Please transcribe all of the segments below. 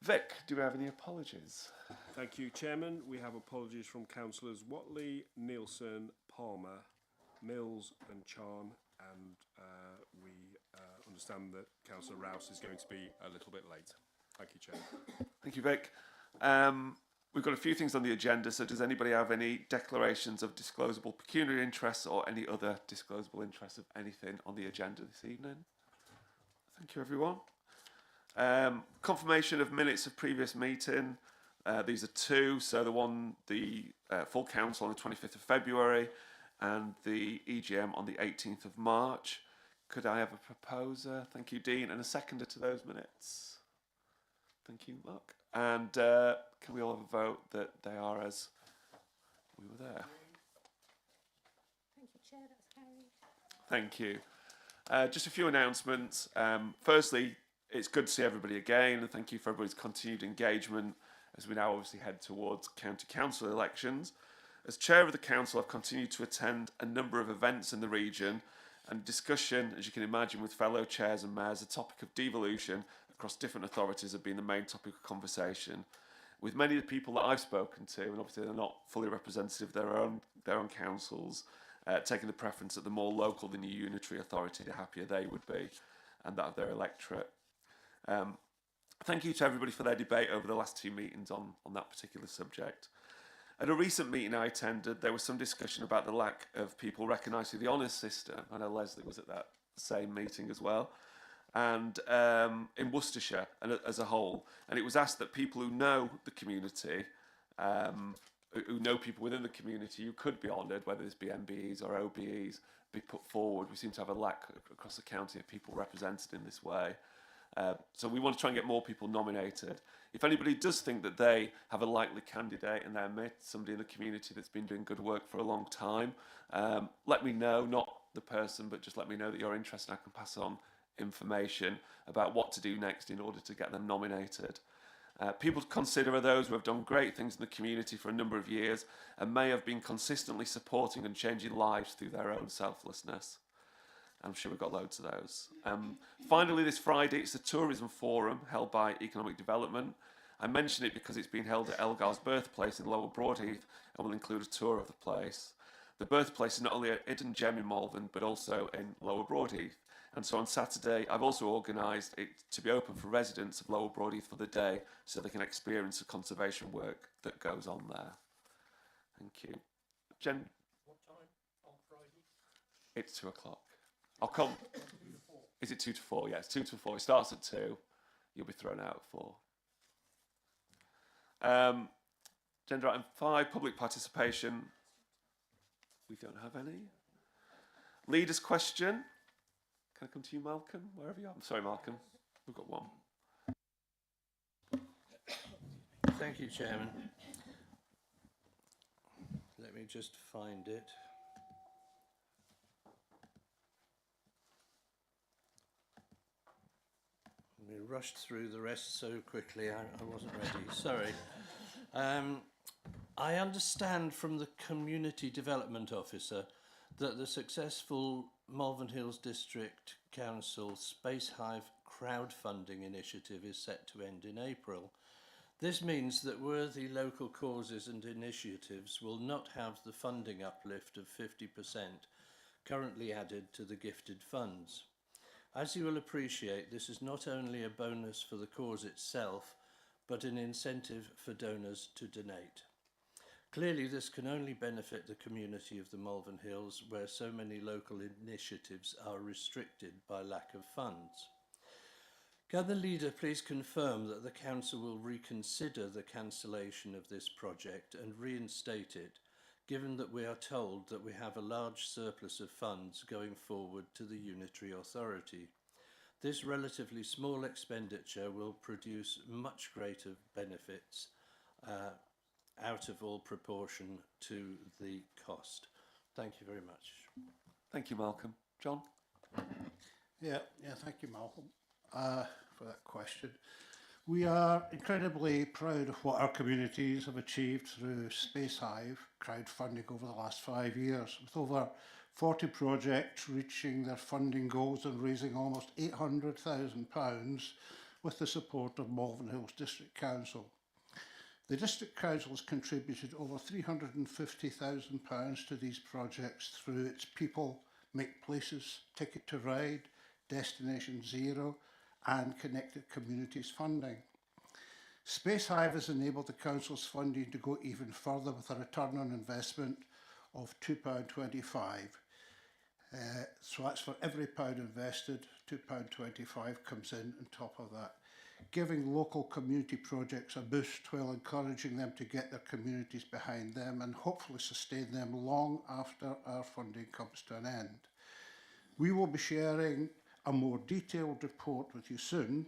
Vic, do we have any apologies? Thank you, Chairman. We have apologies from Councillors Watley, Nielsen, Palmer, Mills and Chan, and we understand that Councillor Rouse is going to be a little bit late. Thank you, Chairman. Thank you, Vic. We've got a few things on the agenda, so does anybody have any declarations of disclosable pecuniary interests or any other disclosable interests of anything on the agenda this evening? Thank you, everyone. Confirmation of minutes of previous meeting. These are two, so the full council on the 25th of February and the EGM on the 18th of March. Could I have a proposer? Thank you, Dean, and a seconder to those minutes. Thank you, Mark. And can we all have a vote that they are as we were there? Thank you, Chair. That's carried. Thank you. Just a few announcements. Firstly, it's good to see everybody again, and thank you for everybody's continued engagement as we now obviously head towards county council elections. As chair of the council, I've continued to attend a number of events in the region, and discussion, as you can imagine, with fellow chairs and mayors, the topic of devolution across different authorities have been the main topic of conversation. With many of the people that I've spoken to, and obviously they're not fully representative of their own councils, taking the preference that the more local the new unitary authority, the happier they would be, and that of their electorate. Thank you to everybody for their debate over the last two meetings on that particular subject. At a recent meeting I attended, there was some discussion about the lack of people recognising the honours system. I know Leslie was at that same meeting as well. And in Worcestershire and as a whole. And it was asked that people who know the community, who know people within the community who could be honoured, whether this be MBEs or OBEs, be put forward. We seem to have a lack across the county of people represented in this way. So we want to try and get more people nominated. If anybody does think that they have a likely candidate in their midst, somebody in the community that's been doing good work for a long time, let me know, not the person, but just let me know that you're interested and I can pass on information about what to do next in order to get them nominated. People to consider are those who have done great things in the community for a number of years and may have been consistently supporting and changing lives through their own selflessness. I'm sure we've got loads of those. Finally, this Friday, it's a tourism forum held by Economic Development. I mention it because it's being held at Elgar's birthplace in Lower Broadheath and will include a tour of the place. The birthplace is not only a hidden gem in Malvern, but also in Lower Broadheath. And so on Saturday, I've also organised it to be open for residents of Lower Broadheath for the day so they can experience the conservation work that goes on there. Thank you. Jen? What time on Friday? It's 2 o'clock. I'll come. Is it 2 to 4? Yeah, it's 2 to 4. It starts at 2. You'll be thrown out at 4. Agenda item 5, public participation. We don't have any. Leaders' question. Can I come to you, Malcolm? Wherever you are. I'm sorry, Malcolm. We've got one. Thank you, Chairman. Let me just find it. We rushed through the rest so quickly, I wasn't ready. Sorry. I understand from the Community Development Officer that the successful Malvern Hills District Council Space Hive crowdfunding initiative is set to end in April. This means that worthy local causes and initiatives will not have the funding uplift of 50% currently added to the gifted funds. As you will appreciate, this is not only a bonus for the cause itself, but an incentive for donors to donate. Clearly, this can only benefit the community of the Malvern Hills, where so many local initiatives are restricted by lack of funds. Can the leader please confirm that the council will reconsider the cancellation of this project and reinstate it, given that we are told that we have a large surplus of funds going forward to the unitary authority? This relatively small expenditure will produce much greater benefits out of all proportion to the cost. Thank you very much. Thank you, Malcolm. John? Yeah, thank you, Malcolm, for that question. We are incredibly proud of what our communities have achieved through Space Hive crowdfunding over the last 5 years, with over 40 projects reaching their funding goals and raising almost £800,000 with the support of Malvern Hills District Council. The District Council has contributed over £350,000 to these projects through its People Make Places, Ticket to Ride, Destination Zero and Connected Communities funding. Spacehive has enabled the Council's funding to go even further with a return on investment of £2.25. So that's for every pound invested, £2.25 comes in on top of that, giving local community projects a boost while encouraging them to get their communities behind them and hopefully sustain them long after our funding comes to an end. We will be sharing a more detailed report with you soon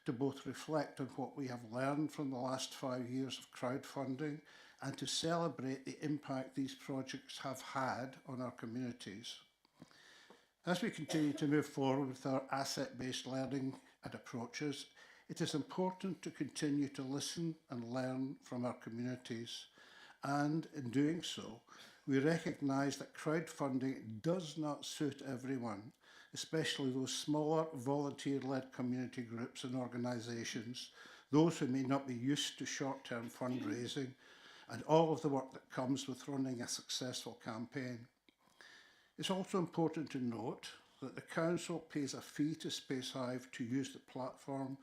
to both reflect on what we have learned from the last 5 years of crowdfunding and to celebrate the impact these projects have had on our communities. As we continue to move forward with our asset-based learning and approaches, it is important to continue to listen and learn from our communities. And in doing so, we recognise that crowdfunding does not suit everyone, especially those smaller volunteer-led community groups and organisations, those who may not be used to short-term fundraising and all of the work that comes with running a successful campaign. It's also important to note that the Council pays a fee to Spacehive to use the platform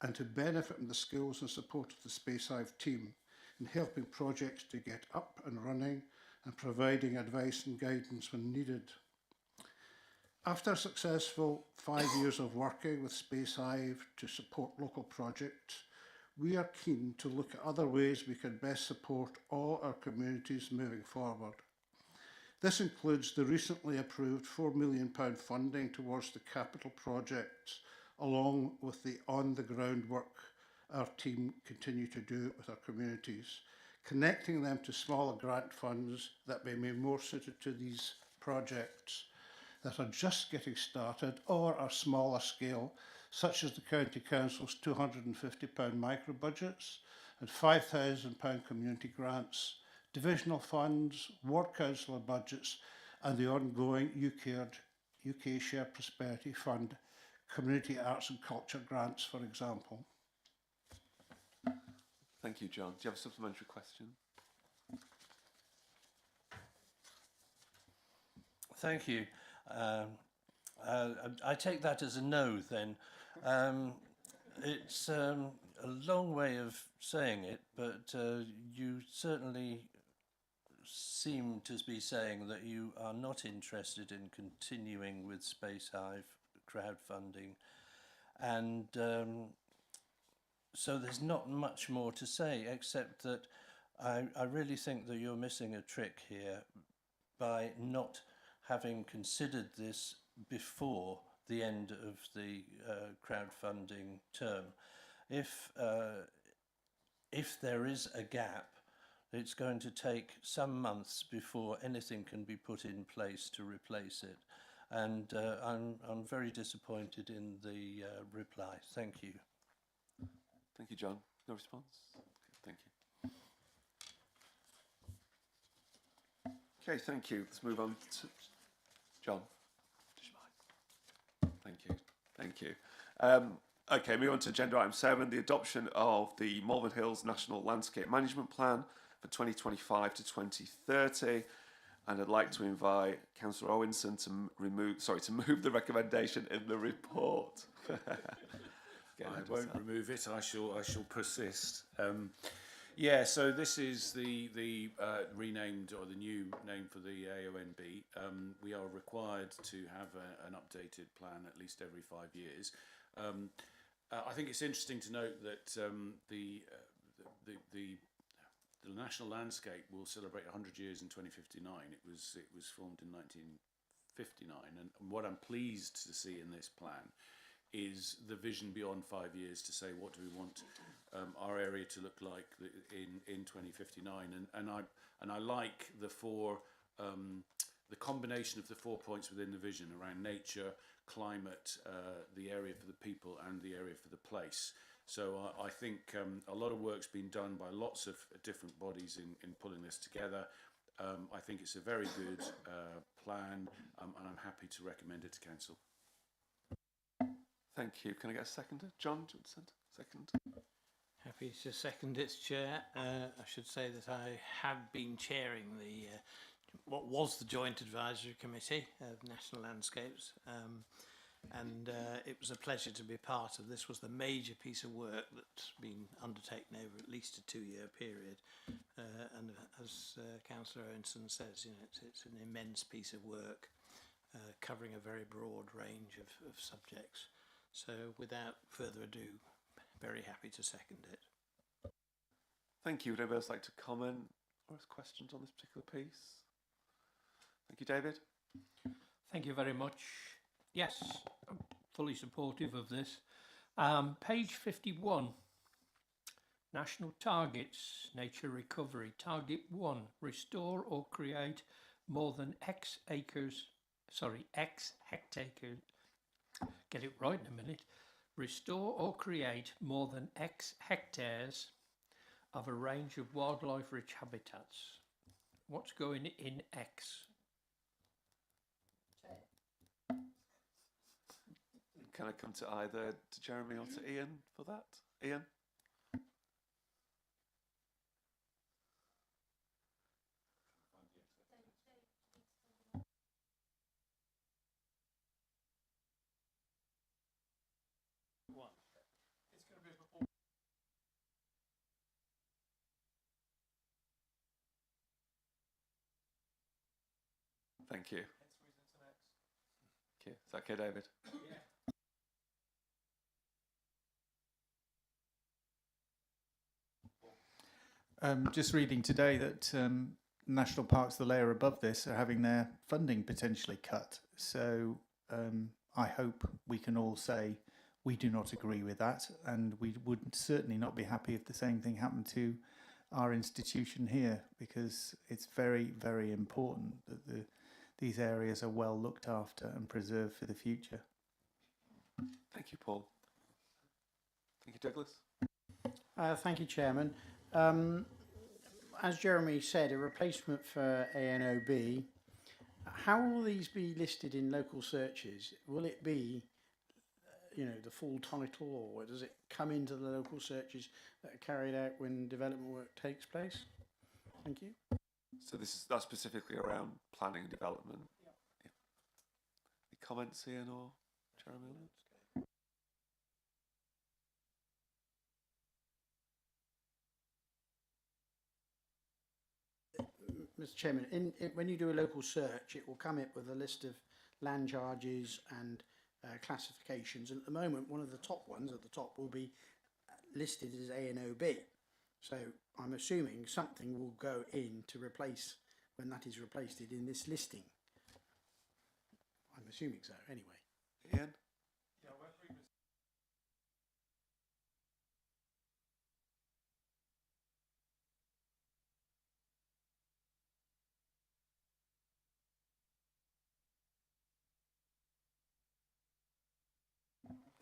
and to benefit from the skills and support of the Spacehive team in helping projects to get up and running and providing advice and guidance when needed. After a successful 5 years of working with Spacehive to support local projects, we are keen to look at other ways we can best support all our communities moving forward. This includes the recently approved £4 million funding towards the capital projects, along with the on-the-ground work our team continue to do with our communities, connecting them to smaller grant funds that may be more suited to these projects that are just getting started or are smaller scale, such as the County Council's £250 micro budgets and £5,000 community grants, divisional funds, ward councillor budgets and the ongoing UK Shared Prosperity Fund community arts and culture grants, for example. Thank you, John. Do you have a supplementary question? Thank you. I take that as a no then. It's a long way of saying it, but you certainly seem to be saying that you are not interested in continuing with Spacehive crowdfunding, and so there's not much more to say except that I really think that you're missing a trick here by not having considered this before the end of the crowdfunding term. If there is a gap, it's going to take some months before anything can be put in place to replace it. And I'm very disappointed in the reply. Thank you. Thank you, John. No response? Thank you. Okay, thank you. Let's move on to John. Thank you. Thank you. Okay, move on to agenda item 7, the adoption of the Malvern Hills National Landscape Management Plan for 2025 to 2030. And I'd like to invite Councillor Owinson to move the recommendation in the report. I won't remove it. I shall persist. Yeah. So this is the renamed or the new name for the AONB. We are required to have an updated plan at least every 5 years. I think it's interesting to note that the National Landscape will celebrate 100 years in 2059. It was formed in 1959, and what I'm pleased to see in this plan is the vision beyond 5 years to say what do we want our area to look like in 2059, and I like the combination of the 4 points within the vision around nature, climate, the area for the people, and the area for the place. So I think a lot of work's been done by lots of different bodies in pulling this together. I think it's a very good plan, and I'm happy to recommend it to Council. Thank you. Can I get a seconder? John, do you want to send a second? Happy to second its chair. I should say that I have been chairing the what was the Joint Advisory Committee of National Landscapes, and it was a pleasure to be part of. This was the major piece of work that's been undertaken over at least a 2-year period, and as Councillor Owenson says, you know, it's an immense piece of work covering a very broad range of subjects. So without further ado, very happy to second it. Thank you. Would anybody else like to comment or ask questions on this particular piece? Thank you, David. Thank you very much. Yes, I'm fully supportive of this. Page 51, National Targets, Nature Recovery. Target 1, restore or create more than X hectares, get it right in a minute. Restore or create more than X hectares of a range of wildlife-rich habitats. What's going in X? Can I come to either to Jeremy or to Ian for that? Ian? Thank you. Okay. Is that okay, David? Just reading today that national parks, the layer above this, are having their funding potentially cut. So I hope we can all say we do not agree with that, and we would certainly not be happy if the same thing happened to our institution here, because it's very, very important that these areas are well looked after and preserved for the future. Thank you, Paul. Thank you, Douglas. Thank you, Chairman. As Jeremy said, a replacement for ANOB, how will these be listed in local searches? Will it be, you know, the full title, or does it come into the local searches that are carried out when development work takes place? Thank you. So that's specifically around planning and development. Yeah. Any comments, Ian or Jeremy? Mr. Chairman, when you do a local search, it will come up with a list of land charges and classifications. And at the moment, one of the top ones at the top will be listed as ANOB. So I'm assuming something will go in to replace, when that is replaced in this listing. I'm assuming so, anyway. Ian?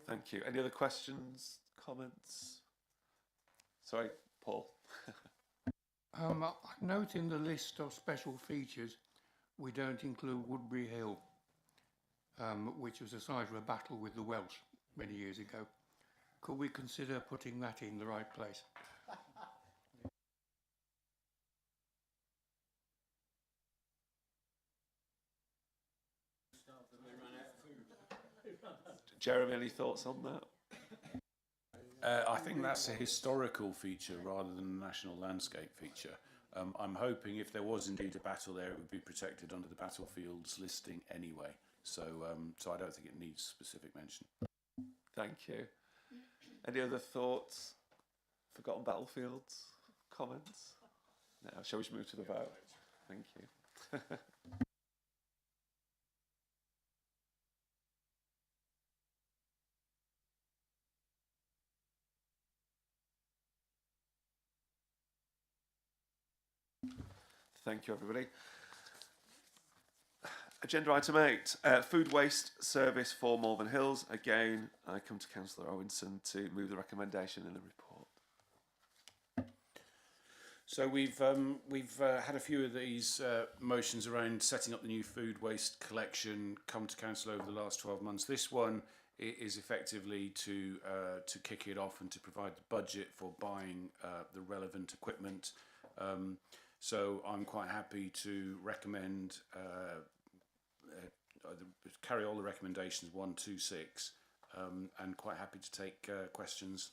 Thank you. Any other questions, comments? Sorry, Paul. I note in the list of special features, we don't include Woodbury Hill, which was the site of a battle with the Welsh many years ago. Could we consider putting that in the right place? Jeremy, any thoughts on that? I think that's a historical feature rather than a national landscape feature. I'm hoping if there was indeed a battle there, it would be protected under the battlefields listing anyway. So I don't think it needs specific mention. Thank you. Any other thoughts? Forgotten battlefields? Comments? No, shall we just move to the vote? Thank you. Thank you, everybody. Agenda item 8, food waste service for Malvern Hills. Again, I come to Councillor Owenson to move the recommendation in the report. So we've had a few of these motions around setting up the new food waste collection come to council over the last 12 months. This one is effectively to kick it off and to provide the budget for buying the relevant equipment. So I'm quite happy to recommend carry all the recommendations 1, 2, 6, and quite happy to take questions.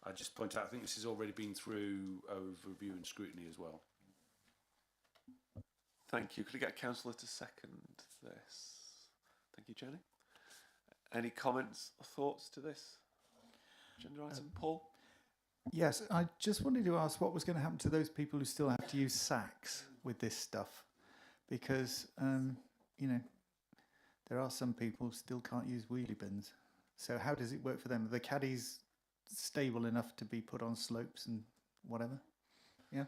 I just point out I think this has already been through overview and scrutiny as well. Thank you. Could I get a councillor to second this? Thank you, Jenny. Any comments or thoughts to this agenda item? Paul? Yes, I just wanted to ask what was going to happen to those people who still have to use sacks with this stuff, because there are some people who still can't use wheelie bins. So how does it work for them? Are the caddies stable enough to be put on slopes and whatever? Yeah.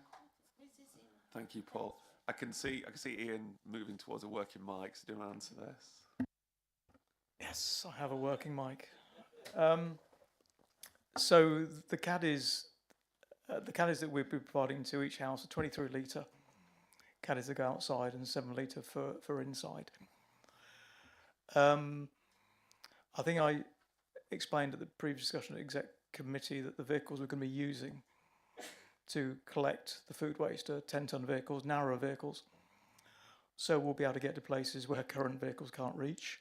Thank you, Paul. I can see Ian moving towards a working mic, so do you want to answer this? Yes, I have a working mic. So the caddies that we'll be providing to each house are 23 litre caddies that go outside and 7 litre for inside. I think I explained at the previous discussion at exec committee that the vehicles we're going to be using to collect the food waste are 10-tonne vehicles, narrower vehicles. So we'll be able to get to places where current vehicles can't reach.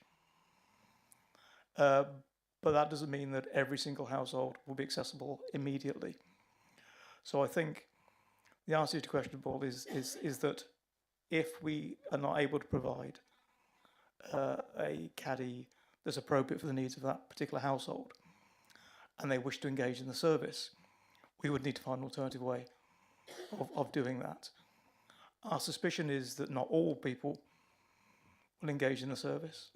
But that doesn't mean that every single household will be accessible immediately. So I think the answer to your question, Paul, is that if we are not able to provide a caddy that's appropriate for the needs of that particular household, and they wish to engage in the service, we would need to find an alternative way of doing that. Our suspicion is that not all people will engage in the service.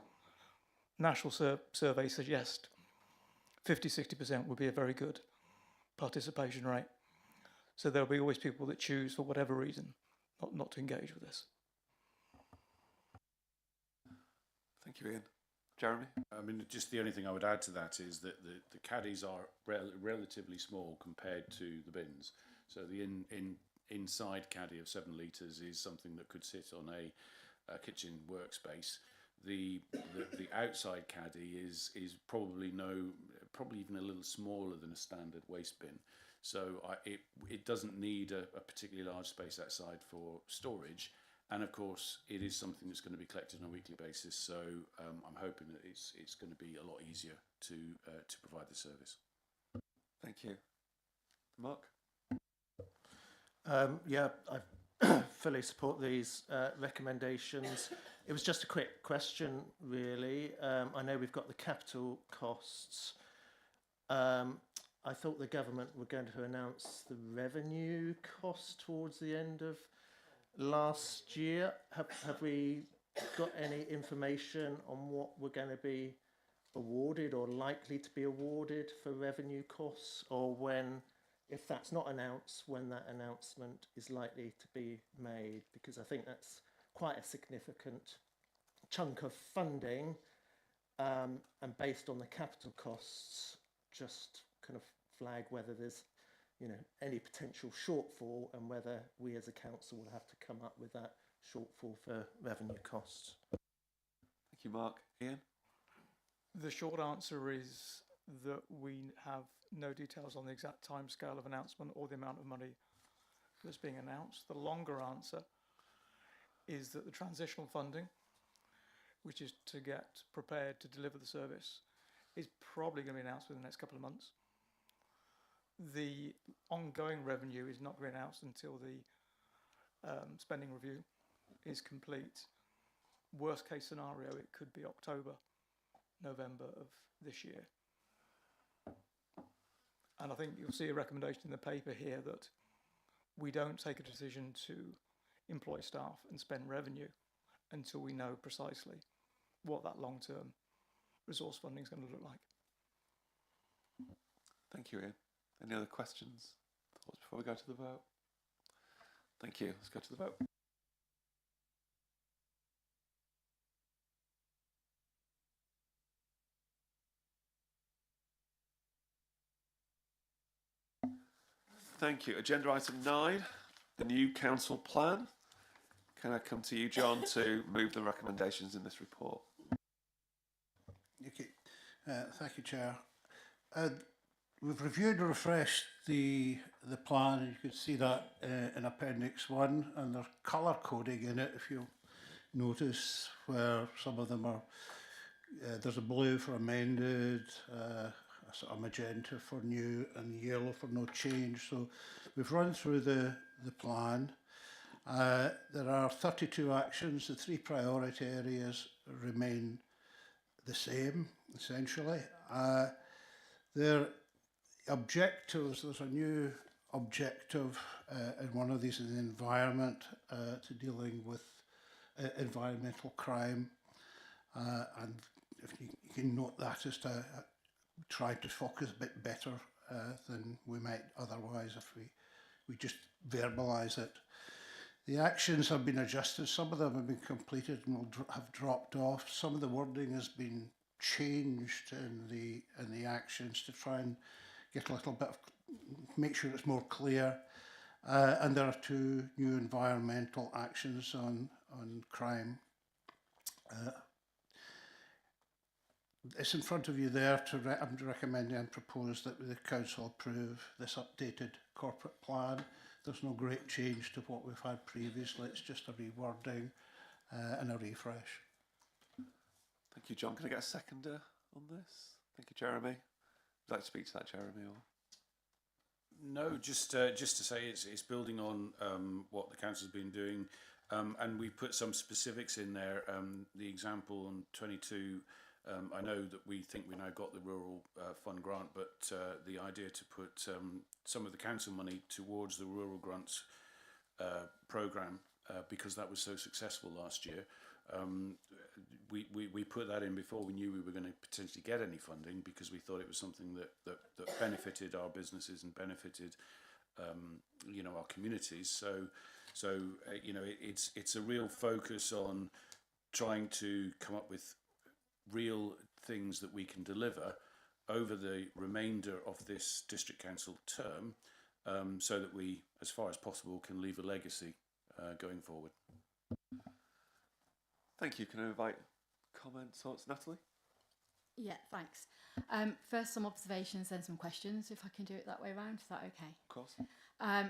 National surveys suggest 50-60% would be a very good participation rate. So there'll be always people that choose, for whatever reason, not to engage with this. Thank you, Ian. Jeremy? I mean, just the only thing I would add to that is that the caddies are relatively small compared to the bins. So the inside caddy of 7 litres is something that could sit on a kitchen workspace. The outside caddy is probably even a little smaller than a standard waste bin. So it doesn't need a particularly large space outside for storage. And of course, it is something that's going to be collected on a weekly basis. So I'm hoping that it's going to be a lot easier to provide the service. Thank you. Mark? Yeah, I fully support these recommendations. It was just a quick question, really. I know we've got the capital costs. I thought the government were going to announce the revenue cost towards the end of last year. Have we got any information on what we're going to be awarded or likely to be awarded for revenue costs, or when, if that's not announced, when that announcement is likely to be made? Because I think that's quite a significant chunk of funding, and based on the capital costs, just kind of flag whether there's any potential shortfall, and whether we as a council will have to come up with that shortfall for revenue costs. Thank you, Mark. Ian? The short answer is that we have no details on the exact timescale of announcement or the amount of money that's being announced. The longer answer is that the transitional funding, which is to get prepared to deliver the service, is probably going to be announced within the next couple of months. The ongoing revenue is not going to be announced until the spending review is complete. Worst case scenario, it could be October, November of this year. And I think you'll see a recommendation in the paper here that we don't take a decision to employ staff and spend revenue until we know precisely what that long-term resource funding is going to look like. Thank you, Ian. Any other questions, thoughts before we go to the vote? Thank you. Let's go to the vote. Thank you. Agenda item 9, the new council plan. Can I come to you, John, to move the recommendations in this report? Okay. Thank you, Chair. We've reviewed and refreshed the plan, and you can see that in Appendix 1, and there's colour coding in it, if you'll notice, where some of them are, there's a blue for amended, a sort of magenta for new, and yellow for no change. So we've run through the plan. There are 32 actions. The 3 priority areas remain the same, essentially. Their objectives, there's a new objective in one of these in the environment to dealing with environmental crime. And if you can note that as to try to focus a bit better than we might otherwise if we just verbalise it. The actions have been adjusted. Some of them have been completed and will have dropped off. Some of the wording has been changed in the actions to try and get a little bit of, make sure it's more clear. And there are 2 new environmental actions on crime. It's in front of you there I'm recommending and propose that the council approve this updated corporate plan. There's no great change to what we've had previously. It's just a rewording and a refresh. Thank you, John. Can I get a seconder on this? Thank you, Jeremy. Would you like to speak to that, Jeremy? Or? No, just to say it's building on what the council's been doing, and we put some specifics in there. The example on 22. I know that we think we now got the Rural Fund grant, but the idea to put some of the council money towards the Rural Grants programme because that was so successful last year. We put that in before we knew we were going to potentially get any funding because we thought it was something that benefited our businesses and benefited our communities. So it's a real focus on trying to come up with real things that we can deliver over the remainder of this district council term, so that we, as far as possible, can leave a legacy going forward. Thank you. Can I invite comments, thoughts, Natalie? Yeah, thanks. First, some observations, then some questions, if I can do it that way around. Is that okay? Of course.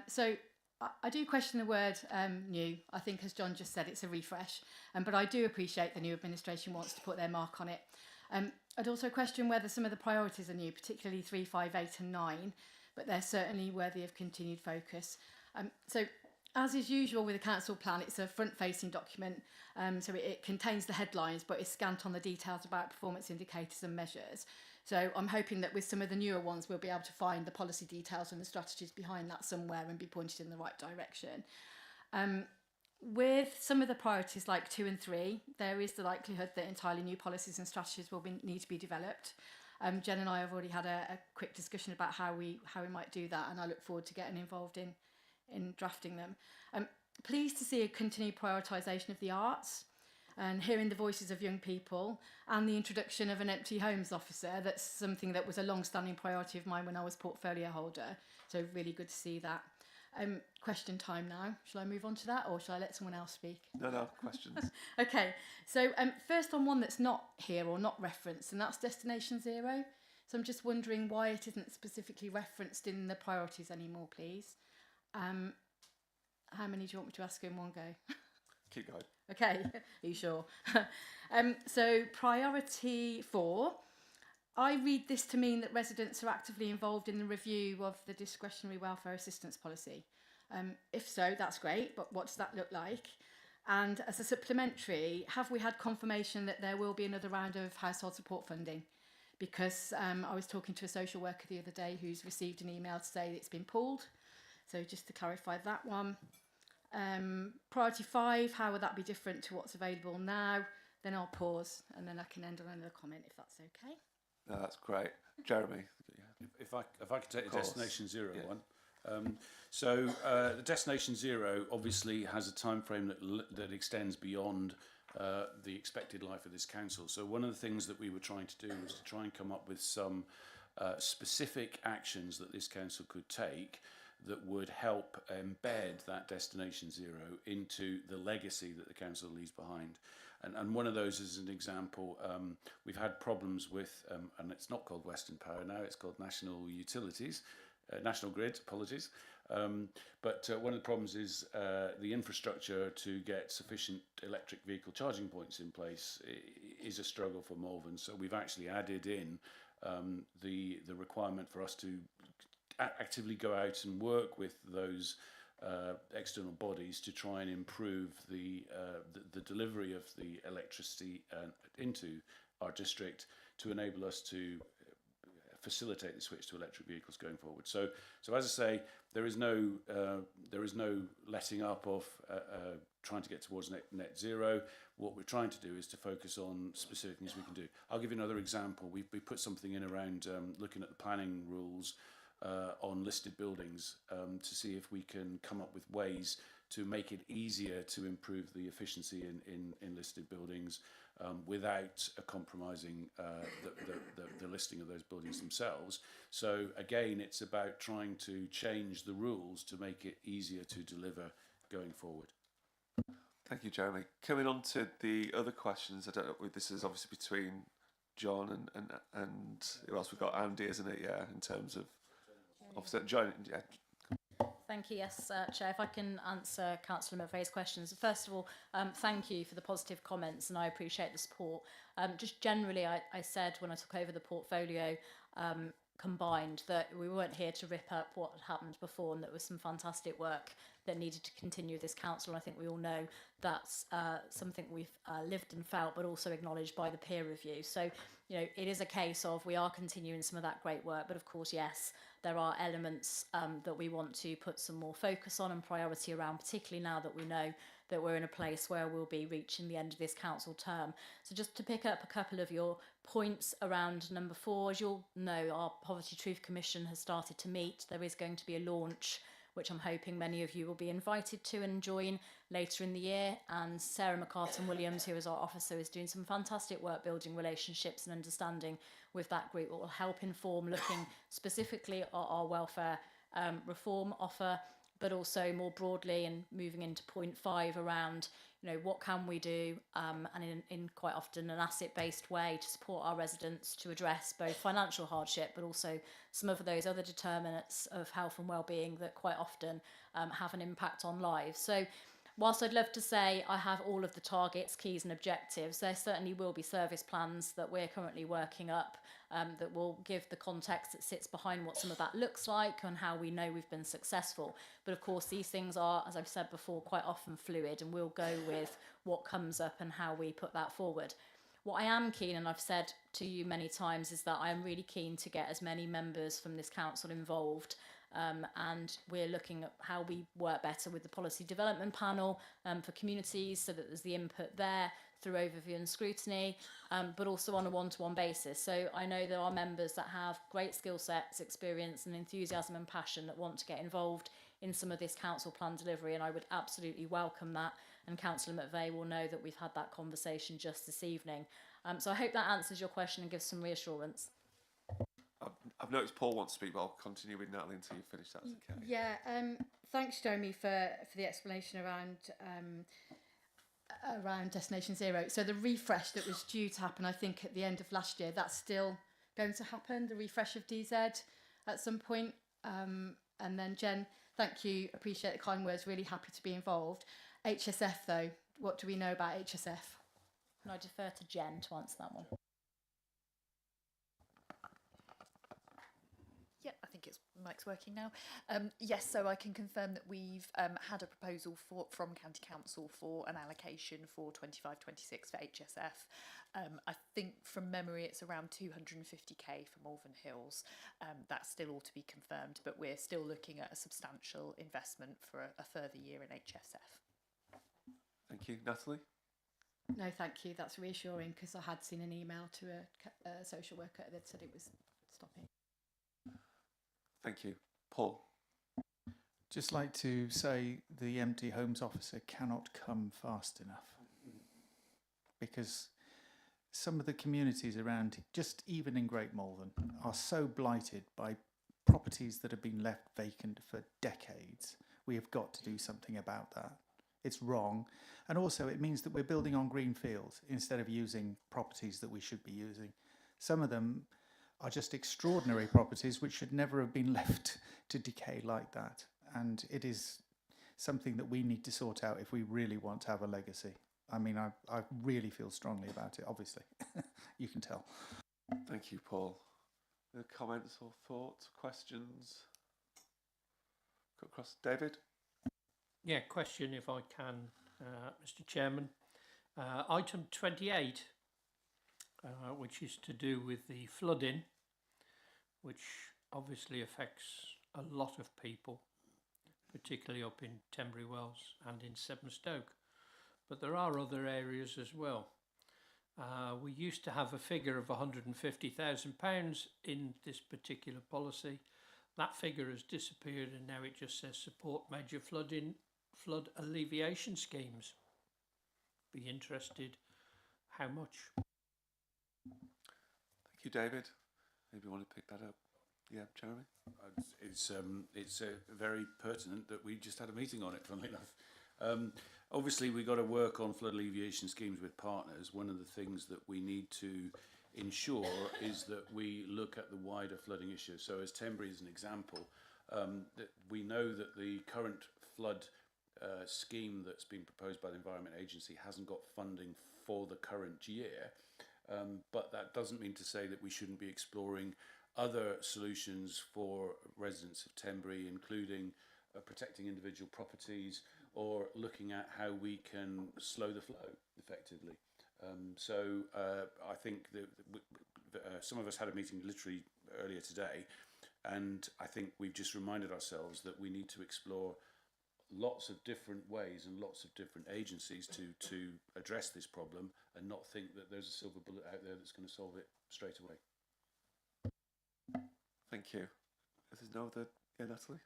So I do question the word new. I think, as John just said, it's a refresh. But I do appreciate the new administration wants to put their mark on it. I'd also question whether some of the priorities are new, particularly 3, 5, 8 and 9, but they're certainly worthy of continued focus. So, as is usual with a council plan, it's a front-facing document, so it contains the headlines, but is scant on the details about performance indicators and measures. So I'm hoping that with some of the newer ones, we'll be able to find the policy details and the strategies behind that somewhere and be pointed in the right direction. With some of the priorities like 2 and 3, there is the likelihood that entirely new policies and strategies will need to be developed. Jen and I have already had a quick discussion about how we might do that, and I look forward to getting involved in drafting them. Pleased to see a continued prioritisation of the arts and hearing the voices of young people and the introduction of an empty homes officer. That's something that was a long-standing priority of mine when I was portfolio holder. So really good to see that. Question time now. Shall I move on to that or shall I let someone else speak? No, questions. Okay, so first on one that's not here or not referenced, and that's Destination Zero. So I'm just wondering why it isn't specifically referenced in the priorities anymore, please. How many do you want me to ask in one go? Keep going. Okay, are you sure? So priority 4, I read this to mean that residents are actively involved in the review of the discretionary welfare assistance policy. If so, that's great, but what does that look like? And as a supplementary, have we had confirmation that there will be another round of household support funding? Because I was talking to a social worker the other day who's received an email to say it's been pulled. So just to clarify that one. Priority 5, how would that be different to what's available now? Then I'll pause and then I can end on another comment if that's okay. No, that's great. Jeremy. If I could take the Destination Zero one. Yeah. The Destination Zero obviously has a time frame that extends beyond the expected life of this council. So one of the things that we were trying to do was to try and come up with some specific actions that this council could take that would help embed that Destination Zero into the legacy that the council leaves behind. And one of those is an example. We've had problems with, and it's not called Western Power now, it's called National Utilities, National Grid, apologies. But one of the problems is the infrastructure to get sufficient electric vehicle charging points in place is a struggle for Malvern. So we've actually added in the requirement for us to actively go out and work with those external bodies to try and improve the delivery of the electricity into our district to enable us to facilitate the switch to electric vehicles going forward. So as I say, there is no letting up of trying to get towards net zero. What we're trying to do is to focus on specific things we can do. I'll give you another example. We put something in around looking at the planning rules on listed buildings to see if we can come up with ways to make it easier to improve the efficiency in listed buildings without compromising the listing of those buildings themselves. So again, it's about trying to change the rules to make it easier to deliver going forward. Thank you, Jeremy. Coming on to the other questions, I don't know, this is obviously between John and who else? We've got Andy, isn't it? Yeah, in terms of Officer John. Yeah. Thank you. Yes, Chair, if I can answer Councillor McVeigh's questions. First of all, thank you for the positive comments and I appreciate the support. Just generally, I said when I took over the portfolio combined that we weren't here to rip up what had happened before and that there was some fantastic work that needed to continue this council. And I think we all know that's something we've lived and felt, but also acknowledged by the peer review. So, you know, it is a case of we are continuing some of that great work, but of course, yes, there are elements that we want to put some more focus on and priority around, particularly now that we know that we're in a place where we'll be reaching the end of this council term. So just to pick up a couple of your points around number 4, as you'll know, our Poverty Truth Commission has started to meet. There is going to be a launch, which I'm hoping many of you will be invited to and join later in the year. And Sarah McCartan-Williams, who is our officer, is doing some fantastic work building relationships and understanding with that group, what will help inform looking specifically at our welfare reform offer, but also more broadly and moving into point 5 around, you know, what can we do and in quite often an asset-based way to support our residents to address both financial hardship, but also some of those other determinants of health and well-being that quite often have an impact on lives. So whilst I'd love to say I have all of the targets, keys and objectives, there certainly will be service plans that we're currently working up that will give the context that sits behind what some of that looks like and how we know we've been successful. But of course, these things are, as I've said before, quite often fluid, and we'll go with what comes up and how we put that forward. What I am keen, and I've said to you many times, is that I am really keen to get as many members from this council involved. And we're looking at how we work better with the policy development panel for communities so that there's the input there through overview and scrutiny, but also on a one-to-one basis. So I know there are members that have great skill sets, experience and enthusiasm and passion that want to get involved in some of this council plan delivery, and I would absolutely welcome that. And Councillor McVeigh will know that we've had that conversation just this evening. So I hope that answers your question and gives some reassurance. I've noticed Paul wants to speak, but I'll continue with Natalie until you finish. That's okay. Yeah, thanks, Jeremy, for the explanation around Destination Zero. So the refresh that was due to happen, I think, at the end of last year, that's still going to happen, the refresh of DZ at some point. And then Jen, thank you, appreciate the kind words, really happy to be involved. HSF though, what do we know about HSF? And I defer to Jen to answer that one. Yeah, I think mic's working now. Yes, so I can confirm that we've had a proposal from County Council for an allocation for 25-26 for HSF. I think from memory it's around 250k for Malvern Hills. That's still all to be confirmed, but we're still looking at a substantial investment for a further year in HSF. Thank you. Natalie? No, thank you. That's reassuring because I had seen an email to a social worker that said it was stopping. Thank you. Paul? Just like to say the empty homes officer cannot come fast enough, because some of the communities around, just even in Great Malvern, are so blighted by properties that have been left vacant for decades. We have got to do something about that. It's wrong. And also it means that we're building on green fields instead of using properties that we should be using. Some of them are just extraordinary properties which should never have been left to decay like that. And it is something that we need to sort out if we really want to have a legacy. I mean, I really feel strongly about it, obviously. You can tell. Thank you, Paul. Any comments or thoughts, questions? Cut across, David? Yeah, question if I can, Mr. Chairman. Item 28, which is to do with the flooding, which obviously affects a lot of people, particularly up in Tenbury Wells and in Sevenostoke. But there are other areas as well. We used to have a figure of £150,000 in this particular policy. That figure has disappeared and now it just says support major flood alleviation schemes. Be interested how much? Thank you, David. Maybe you want to pick that up. Yeah, Jeremy? It's very pertinent that we just had a meeting on it, funnily enough. Obviously, we've got to work on flood alleviation schemes with partners. One of the things that we need to ensure is that we look at the wider flooding issue. So as Tenbury is an example, that we know that the current flood scheme that's been proposed by the Environment Agency hasn't got funding for the current year, but that doesn't mean to say that we shouldn't be exploring other solutions for residents of Tenbury, including protecting individual properties or looking at how we can slow the flow effectively. So I think that some of us had a meeting literally earlier today, and I think we've just reminded ourselves that we need to explore lots of different ways and lots of different agencies to address this problem, and not think that there's a silver bullet out there that's going to solve it straight away. Thank you. If there's no other, yeah, Natalie?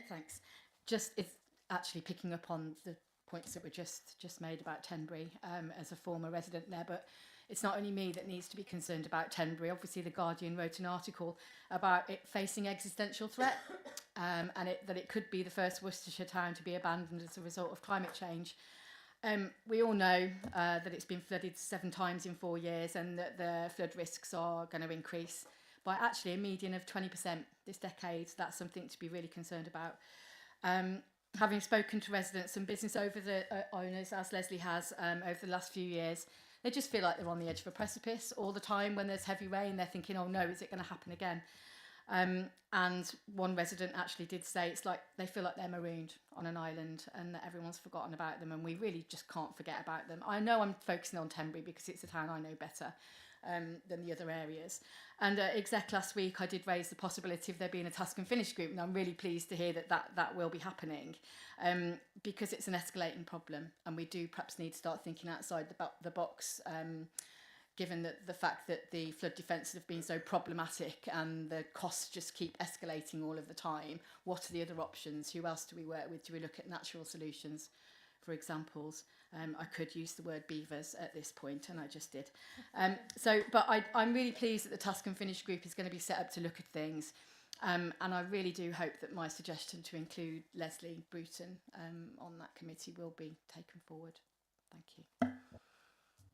Thanks. Just it's actually picking up on the points that were just made about Tenbury as a former resident there, but it's not only me that needs to be concerned about Tenbury. Obviously, The Guardian wrote an article about it facing existential threat and that it could be the first Worcestershire town to be abandoned as a result of climate change. We all know that it's been flooded 7 times in 4 years and that the flood risks are going to increase by actually a median of 20% this decade. That's something to be really concerned about. Having spoken to residents and business owners, as Leslie has, over the last few years, they just feel like they're on the edge of a precipice all the time. When there's heavy rain, they're thinking, oh no, is it going to happen again? And one resident actually did say it's like they feel like they're marooned on an island and that everyone's forgotten about them, and we really just can't forget about them. I know I'm focusing on Tenbury because it's a town I know better than the other areas. And at exec last week, I did raise the possibility of there being a task and finish group, and I'm really pleased to hear that will be happening because it's an escalating problem, and we do perhaps need to start thinking outside the box, given that the fact that the flood defences have been so problematic and the costs just keep escalating all of the time. What are the other options? Who else do we work with? Do we look at natural solutions, for examples? I could use the word beavers at this point, and I just did. But I'm really pleased that the Task and Finish group is going to be set up to look at things. And I really do hope that my suggestion to include Leslie Bruton on that committee will be taken forward. Thank you.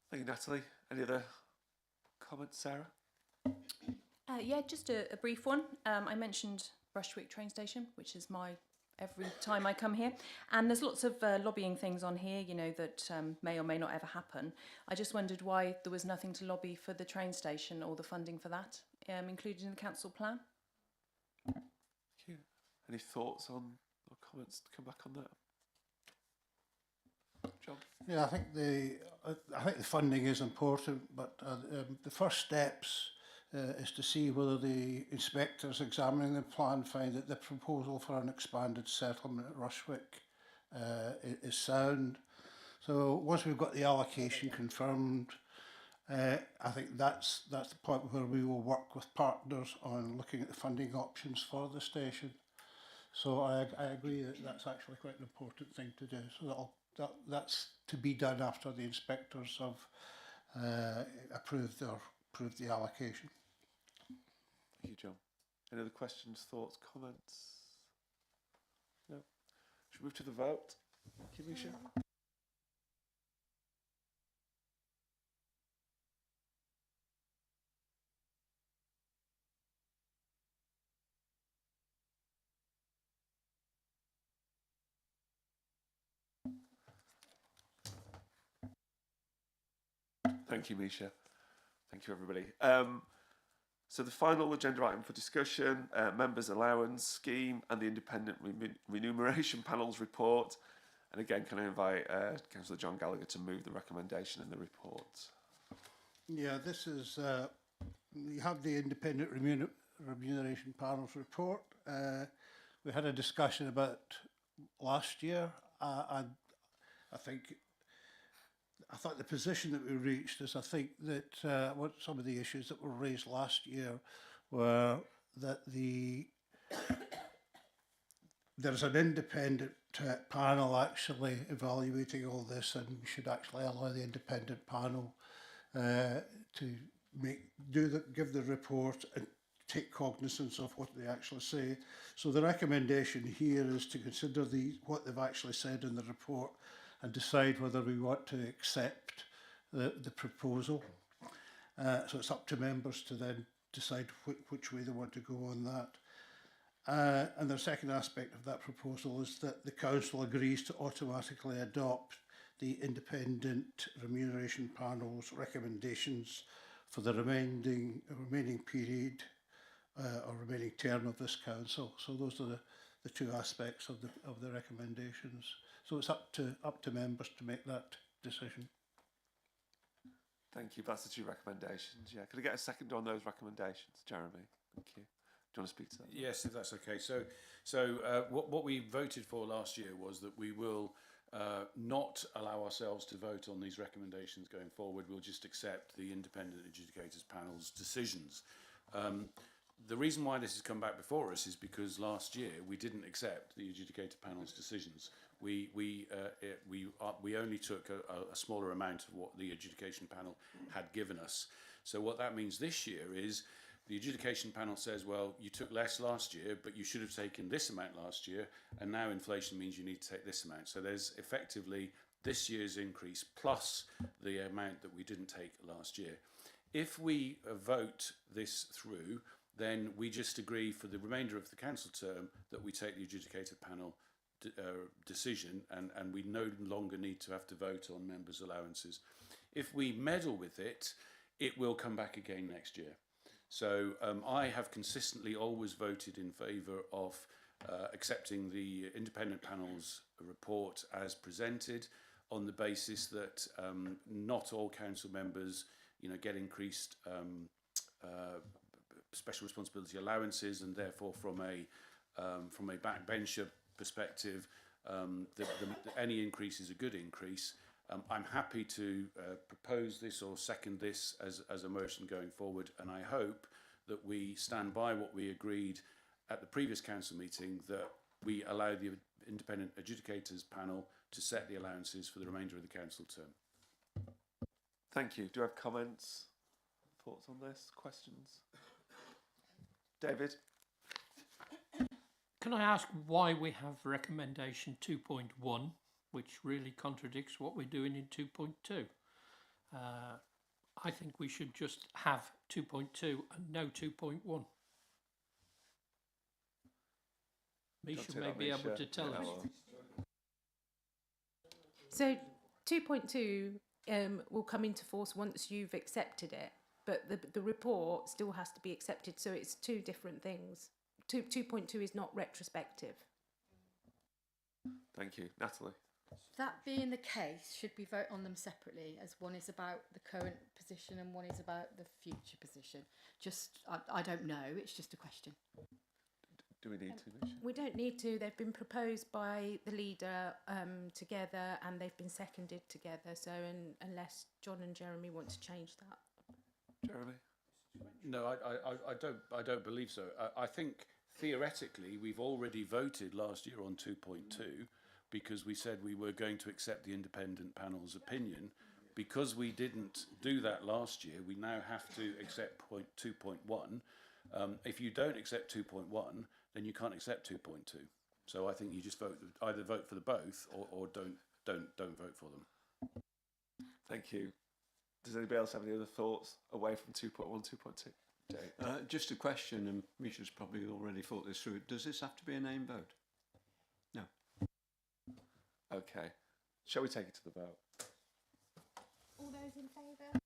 Thank you, Natalie. Any other comments, Sarah? Yeah, just a brief one. I mentioned Brushwick train station, which is my every time I come here, and there's lots of lobbying things on here, you know, that may or may not ever happen. I just wondered why there was nothing to lobby for the train station or the funding for that included in the council plan. Thank you. Any thoughts on or comments to come back on that? John? Yeah, I think the funding is important, but the first steps is to see whether the inspectors examining the plan find that the proposal for an expanded settlement at Rushwick is sound. So once we've got the allocation confirmed, I think that's the point where we will work with partners on looking at the funding options for the station. So I agree that that's actually quite an important thing to do. So that's to be done after the inspectors have approved the allocation. Thank you, John. Any other questions, thoughts, comments? No. Should we move to the vote? Thank you, Misha. Thank you, Misha. Thank you, everybody. So the final agenda item for discussion, members' allowance scheme and the independent remuneration panel's report. And again, can I invite Councillor John Gallagher to move the recommendation in the report? Yeah, this is, we have the independent remuneration panel's report. We had a discussion about last year, and I thought the position that we reached is, I think that what some of the issues that were raised last year were that there's an independent panel actually evaluating all this, and we should actually allow the independent panel to give the report and take cognizance of what they actually say. So the recommendation here is to consider what they've actually said in the report and decide whether we want to accept the proposal. So it's up to members to then decide which way they want to go on that. And the second aspect of that proposal is that the council agrees to automatically adopt the independent remuneration panel's recommendations for the remaining period or remaining term of this council. So those are the two aspects of the recommendations. So it's up to members to make that decision. Thank you. That's the two recommendations. Yeah. Could I get a second on those recommendations, Jeremy? Thank you. Do you want to speak to that? Yes, if that's okay. So what we voted for last year was that we will not allow ourselves to vote on these recommendations going forward. We'll just accept the independent adjudicators panel's decisions. The reason why this has come back before us is because last year we didn't accept the adjudicator panel's decisions. We only took a smaller amount of what the adjudication panel had given us. So what that means this year is the adjudication panel says, well, you took less last year, but you should have taken this amount last year, and now inflation means you need to take this amount. So there's effectively this year's increase plus the amount that we didn't take last year. If we vote this through, then we just agree for the remainder of the council term that we take the adjudicator panel decision, and we no longer need to have to vote on members' allowances. If we meddle with it, it will come back again next year. So I have consistently always voted in favour of accepting the independent panel's report as presented, on the basis that not all council members, get increased special responsibility allowances, and therefore from a backbencher perspective, any increase is a good increase. I'm happy to propose this or second this as a motion going forward, and I hope that we stand by what we agreed at the previous council meeting, that we allow the independent adjudicators panel to set the allowances for the remainder of the council term. Thank you. Do you have comments, thoughts on this, questions? David? Can I ask why we have recommendation 2.1, which really contradicts what we're doing in 2.2? I think we should just have 2.2 and no 2.1. Misha may be able to tell us. So 2.2 will come into force once you've accepted it, but the report still has to be accepted, so it's two different things. 2.2 is not retrospective. Thank you. Natalie? That being the case, should we vote on them separately, as one is about the current position and one is about the future position? I don't know, it's just a question. Do we need to, Misha? We don't need to. They've been proposed by the leader together, and they've been seconded together. So unless John and Jeremy want to change that. Jeremy? No, I don't believe so. I think theoretically we've already voted last year on 2.2 because we said we were going to accept the independent panel's opinion. Because we didn't do that last year, we now have to accept 2.1. If you don't accept 2.1, then you can't accept 2.2. So I think you just either vote for the both or don't vote for them. Thank you. Does anybody else have any other thoughts away from 2.1, 2.2? Just a question, and Misha's probably already thought this through. Does this have to be a name vote? No. Okay. Shall we take it to the vote? All those in favour?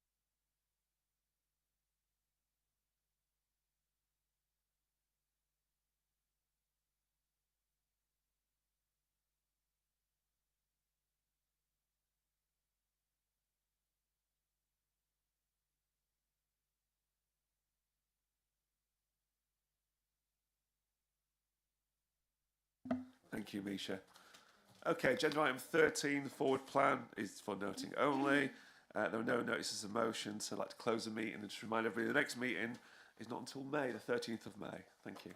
Thank you, Misha. Okay, agenda item 13, the forward plan is for noting only. There were no notices of motion, so I'd like to close the meeting and just remind everybody the next meeting is not until May, the 13th of May. Thank you.